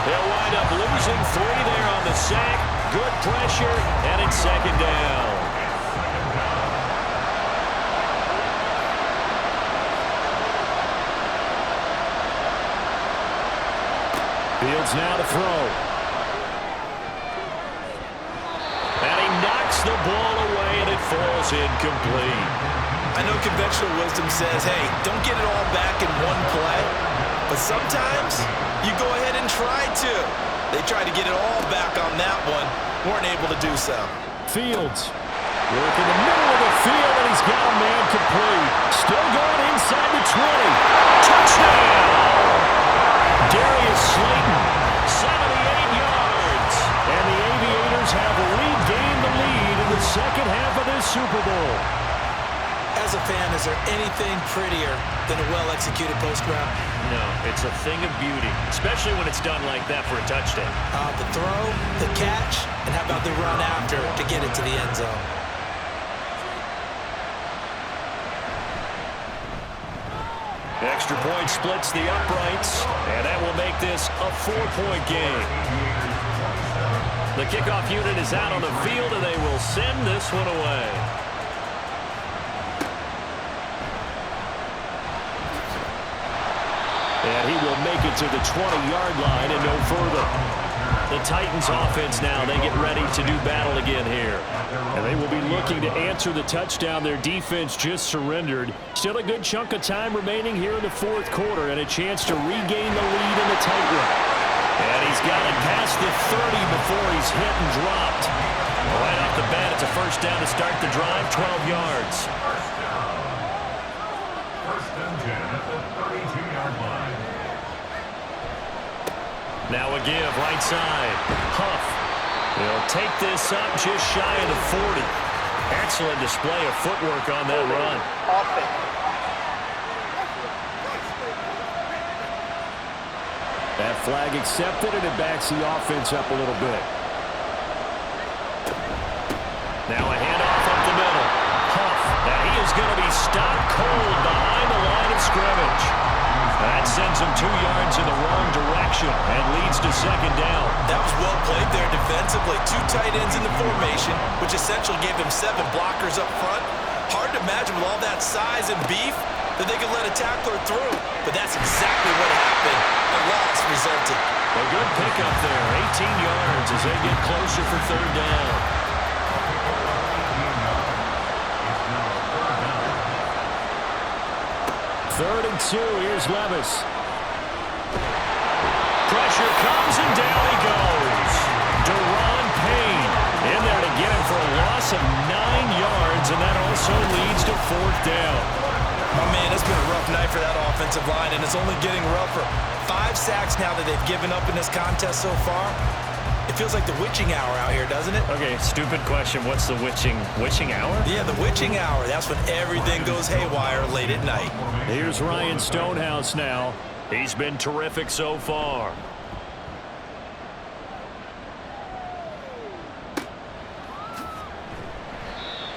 S2: They'll wind up losing 3 there on the sack. Good pressure, and it's second down. Fields now to throw. And he knocks the ball away, and it falls incomplete.
S1: I know conventional wisdom says, hey, don't get it all back in one play. But sometimes you go ahead and try to. They tried to get it all back on that one. Weren't able to do so.
S2: Fields. Work in the middle of the field, and he's got a man complete. Still going inside the 20. Touchdown! Darius Slayton, 78 yards. And the Aviators have regained the lead in the second half of this Super Bowl.
S1: As a fan, is there anything prettier than a well-executed post route?
S2: No, it's a thing of beauty, especially when it's done like that for a touchdown.
S1: The throw, the catch, and how about the run after to get it to the end zone?
S2: Extra point splits the uprights, and that will make this a 4-point game. The kickoff unit is out on the field, and they will send this one away. And he will make it to the 20-yard line and no further. The Titans offense now, they get ready to do battle again here. And they will be looking to answer the touchdown their defense just surrendered. Still a good chunk of time remaining here in the fourth quarter and a chance to regain the lead in the tightrope. And he's got it past the 30 before he's hit and dropped. Right off the bat, it's a first down to start the drive, 12 yards.
S3: First and 10 at the 32-yard line.
S2: Now a give, right side. Huff. He'll take this up just shy of the 40. Excellent display of footwork on that run. That flag accepted, and it backs the offense up a little bit. Now a handoff up the middle. Huff. Now he is going to be stopped cold behind the line of scrimmage. That sends him 2 yards in the wrong direction and leads to second down.
S1: That was well played there defensively. 2 tight ends in the formation, which essentially gave them 7 blockers up front. Hard to imagine with all that size and beef that they could let a tackler through. But that's exactly what happened. A loss resulted.
S2: A good pickup there, 18 yards as they get closer for third down. Third and 2, here's Levis. Pressure comes and down he goes. Deron Payne in there to get him for a loss of 9 yards, and that also leads to fourth down.
S1: Oh, man, it's been a rough night for that offensive line, and it's only getting rougher. 5 sacks now that they've given up in this contest so far. It feels like the witching hour out here, doesn't it?
S2: Okay, stupid question. What's the witching hour?
S1: Yeah, the witching hour. That's when everything goes haywire late at night.
S2: Here's Ryan Stonehouse now. He's been terrific so far.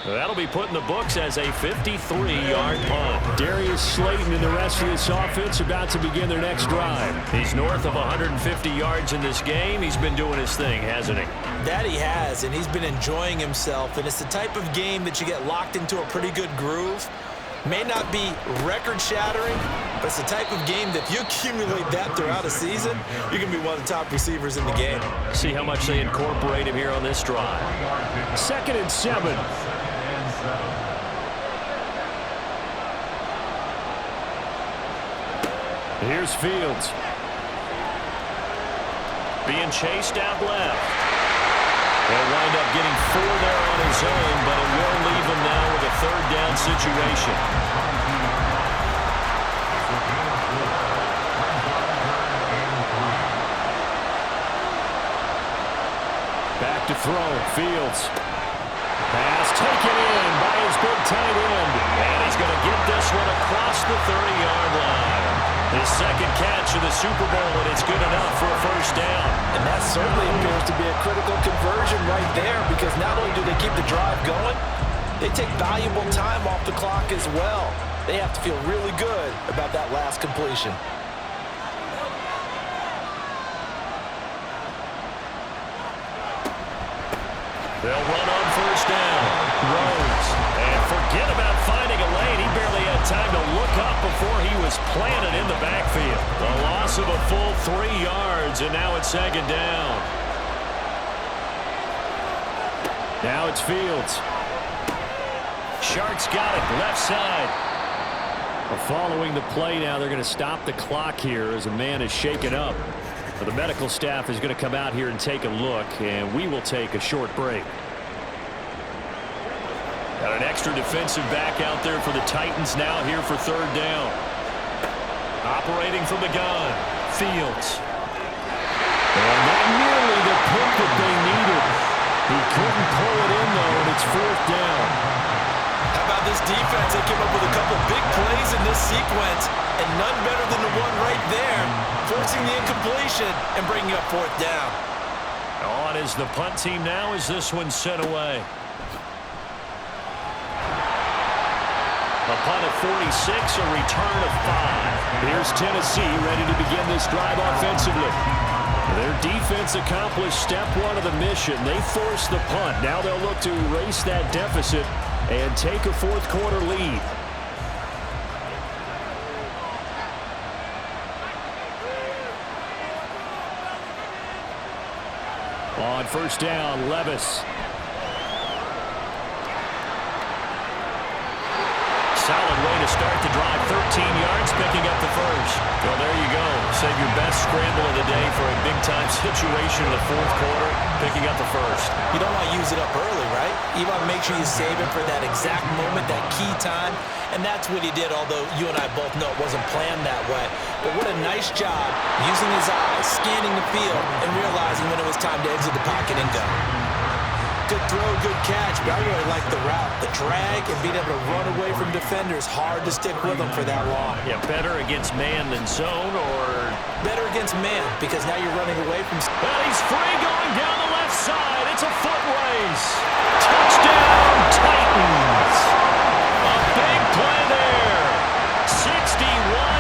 S2: That'll be put in the books as a 53-yard punt. Darius Slayton and the rest of this offense about to begin their next drive. He's north of 150 yards in this game. He's been doing his thing, hasn't he?
S1: That he has, and he's been enjoying himself. And it's the type of game that you get locked into a pretty good groove. May not be record-shattering, but it's the type of game that if you accumulate that throughout a season, you're going to be one of the top receivers in the game.
S2: See how much they incorporate him here on this drive. 2nd and 7. Here's Fields. Being chased out left. He'll wind up getting 4 there on his own, but it will leave him now with a third down situation. Back to throw. Fields. Pass taken in by his big tight end. And he's going to get this one across the 30-yard line. His second catch of the Super Bowl, and it's good enough for a first down.
S1: And that certainly appears to be a critical conversion right there, because not only do they keep the drive going, they take valuable time off the clock as well. They have to feel really good about that last completion.
S2: They'll run on first down. Rhodes. And forget about finding a lane. He barely had time to look up before he was planted in the backfield. A loss of a full 3 yards, and now it's second down. Now it's Fields. Shark's got it, left side. Well, following the play now, they're going to stop the clock here as a man is shaken up. The medical staff is going to come out here and take a look, and we will take a short break. Got an extra defensive back out there for the Titans now here for third down. Operating from the gun, Fields. And not nearly the pick that they needed. He couldn't pull it in, though, and it's fourth down.
S1: How about this defense? They came up with a couple big plays in this sequence, and none better than the one right there, forcing the incompletion and bringing up fourth down.
S2: On is the punt team now as this one's sent away. A punt of 46, a return of 5. Here's Tennessee ready to begin this drive offensively. Their defense accomplished step one of the mission. They forced the punt. Now they'll look to erase that deficit and take a fourth quarter lead. On first down, Levis. Solid way to start the drive. 13 yards, picking up the first. Well, there you go. Save your best scramble of the day for a big-time situation in the fourth quarter, picking up the first.
S1: You don't want to use it up early, right? You want to make sure you save it for that exact moment, that key time, and that's what he did, although you and I both know it wasn't planned that way. But what a nice job using his eyes, scanning the field, and realizing when it was time to exit the pocket and go. Good throw, good catch, but I really like the route. The drag and being able to run away from defenders, hard to stick with them for that long.
S2: Yeah, better against man than zone, or?
S1: Better against man, because now you're running away from...
S2: Well, he's free going down the left side. It's a foot race. Touchdown, Titans. A big play there. 61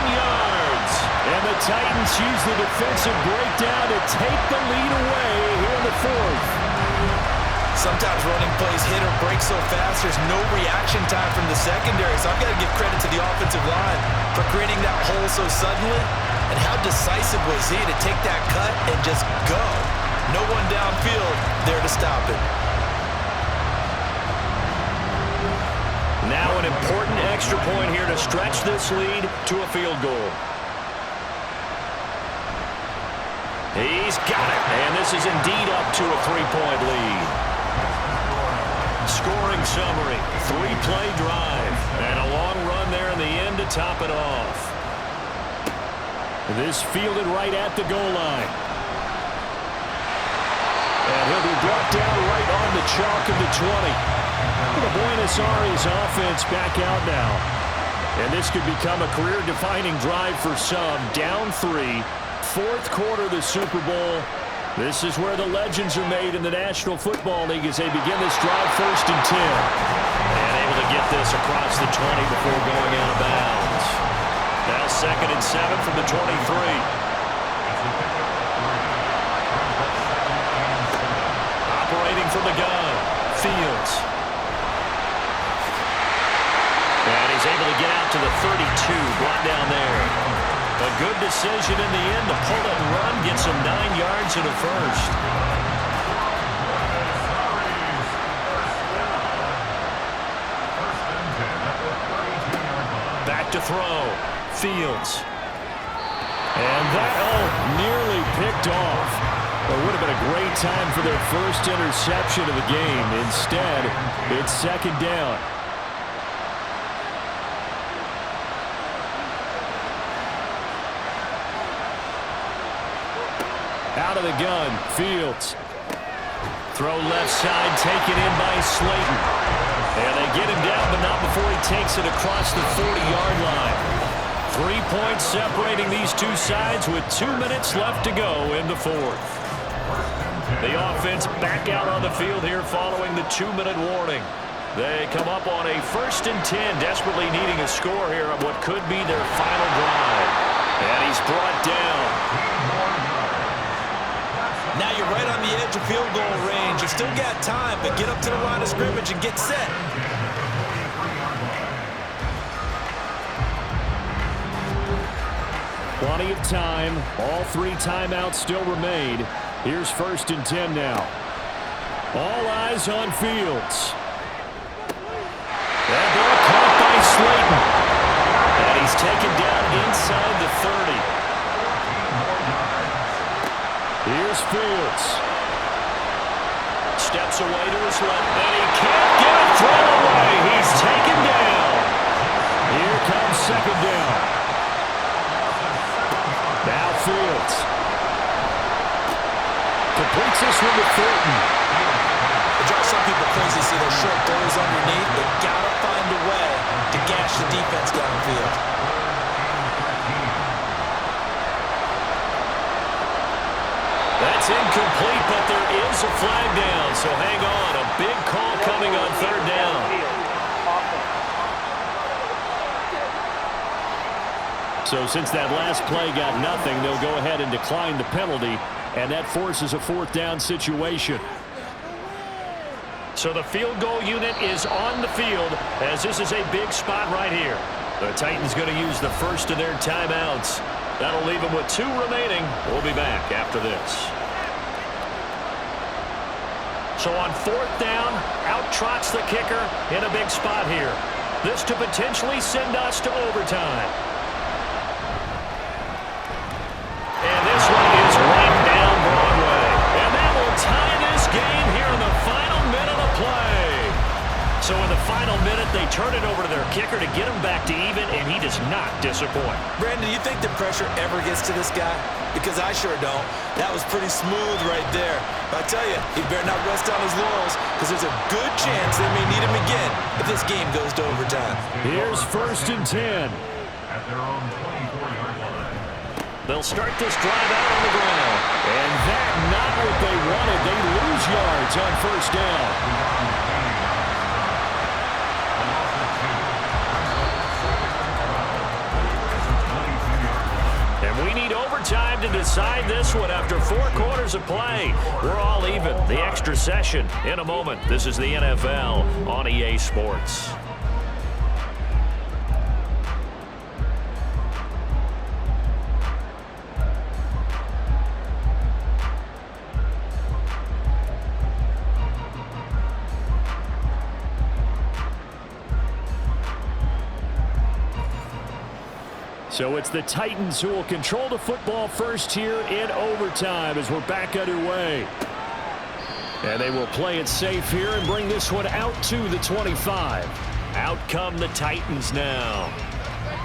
S2: yards. And the Titans use the defensive breakdown to take the lead away here in the fourth.
S1: Sometimes running plays hit or break so fast, there's no reaction time from the secondary. So I've got to give credit to the offensive line for creating that hole so suddenly. And how decisive was he to take that cut and just go? No one downfield there to stop it.
S2: Now an important extra point here to stretch this lead to a field goal. He's got it. And this is indeed up to a 3-point lead. Scoring summary, 3-play drive, and a long run there in the end to top it off. This fielded right at the goal line. And he'll be brought down right on the chalk of the 20. The Buenos Aires offense back out now. And this could become a career-defining drive for some. Down 3, fourth quarter of the Super Bowl. This is where the legends are made in the National Football League as they begin this drive first and 10. And able to get this across the 20 before going out of bounds. Now second and 7 from the 23. Operating from the gun, Fields. And he's able to get out to the 32, brought down there. A good decision in the end to pull and run, gets him 9 yards and a first. Back to throw, Fields. And that, nearly picked off. It would have been a great time for their first interception of the game. Instead, it's second down. Out of the gun, Fields. Throw left side, taken in by Slayton. And they get him down, but not before he takes it across the 40-yard line. 3 points separating these two sides with 2 minutes left to go in the fourth. The offense back out on the field here following the 2-minute warning. They come up on a 1st and 10, desperately needing a score here on what could be their final drive. And he's brought down.
S1: Now you're right on the edge of field goal range. You still got time, but get up to the line of scrimmage and get set.
S2: Plenty of time. All 3 timeouts still remain. Here's 1st and 10 now. All eyes on Fields. That ball caught by Slayton. And he's taken down inside the 30. Here's Fields. Steps away to his left, and he can't get a throw away. He's taken down. Here comes second down. Now Fields. Completes this one to Thornton.
S1: It drives some people crazy to see those short throws underneath. They gotta find a way to gash the defense downfield.
S2: That's incomplete, but there is a flag down, so hang on. A big call coming on third down. So since that last play got nothing, they'll go ahead and decline the penalty, and that forces a fourth down situation. So the field goal unit is on the field, as this is a big spot right here. The Titans going to use the first of their timeouts. That'll leave them with 2 remaining. We'll be back after this. So on fourth down, out trots the kicker in a big spot here. This to potentially send us to overtime. And this one is right down Broadway. And that will tie this game here in the final minute of play. So in the final minute, they turn it over to their kicker to get him back to even, and he does not disappoint.
S1: Brandon, do you think the pressure ever gets to this guy? Because I sure don't. That was pretty smooth right there. But I tell you, he better not rest on his laurels, because there's a good chance they may need him again if this game goes to overtime.
S2: Here's 1st and 10.
S3: At their own 24-yard line.
S2: They'll start this drive out on the ground. And that not what they wanted. They lose yards on first down. And we need overtime to decide this one after 4 quarters of play. We're all even. The extra session in a moment. This is the NFL on EA Sports. So it's the Titans who will control the football first here in overtime as we're back underway. And they will play it safe here and bring this one out to the 25. Out come the Titans now.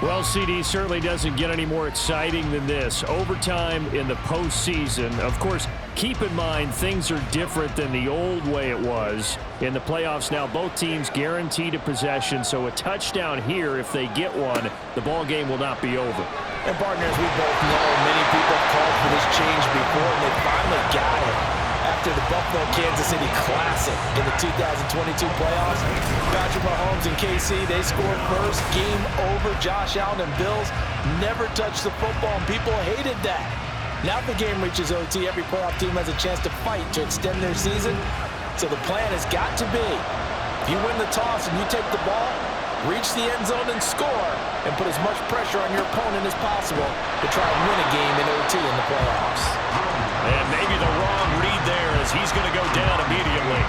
S5: Well, CD certainly doesn't get any more exciting than this. Overtime in the postseason. Of course, keep in mind things are different than the old way it was. In the playoffs now, both teams guaranteed a possession, so a touchdown here, if they get one, the ball game will not be over.
S1: And partners, we both know many people have called for this change before, and they finally got it. After the Buffalo-Kansas City Classic in the 2022 playoffs, Patrick Mahomes and KC, they scored first. Game over. Josh Allen and Bills never touched the football, and people hated that. Now if the game reaches OT, every playoff team has a chance to fight to extend their season. So the plan has got to be, if you win the toss and you take the ball, reach the end zone and score, and put as much pressure on your opponent as possible to try and win a game in OT in the playoffs.
S2: And maybe the wrong read there as he's going to go down immediately.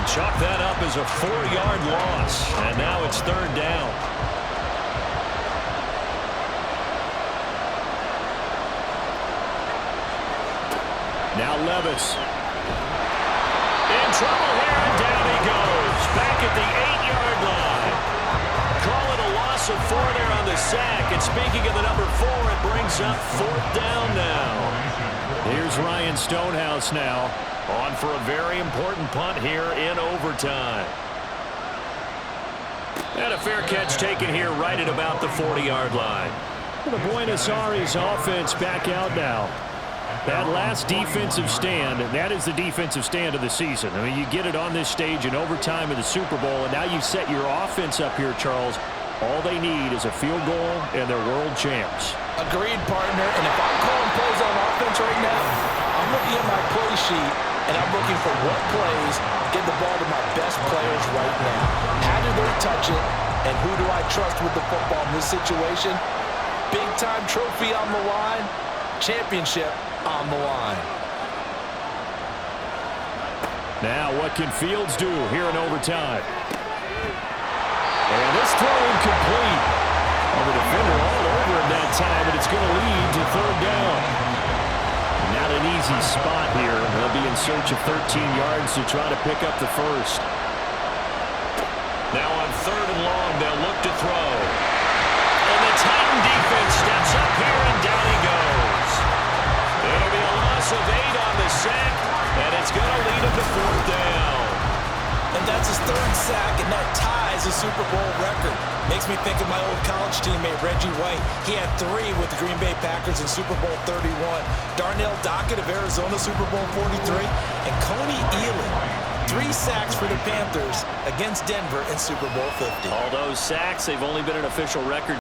S2: Chalk that up as a 4-yard loss, and now it's third down.
S5: Now Levis.
S2: In trouble here, and down he goes. Back at the 8-yard line. Call it a loss of 4 there on the sack. And speaking of the number 4, it brings up fourth down now.
S5: Here's Ryan Stonehouse now.
S2: On for a very important punt here in overtime. And a fair catch taken here right at about the 40-yard line.
S5: The Buenos Aires offense back out now. That last defensive stand, that is the defensive stand of the season. I mean, you get it on this stage in overtime of the Super Bowl, and now you set your offense up here, Charles. All they need is a field goal, and they're world champs.
S1: Agreed, partner. And if I'm calling plays on offense right now, I'm looking at my play sheet, and I'm looking for what plays get the ball to my best players right now. How do they touch it, and who do I trust with the football in this situation? Big-time trophy on the line, championship on the line.
S5: Now what can Fields do here in overtime? And this throw incomplete. Well, the defender all over him that time, but it's going to lead to third down. Not an easy easy spot here. They'll be in search of 13 yards to try to pick up the first.
S2: Now on 3rd and long, they'll look to throw. And the Titan defense steps up here, and down he goes. It'll be a loss of 8 on the sack, and it's going to lead him to 4th down.
S1: And that's his 3rd sack, and that ties a Super Bowl record. Makes me think of my old college teammate, Reggie White. He had 3 with the Green Bay Packers in Super Bowl 31. Darnell Dockett of Arizona, Super Bowl 43. And Coney Ealing, 3 sacks for the Panthers against Denver in Super Bowl 50.
S2: All those sacks, they've only been an official record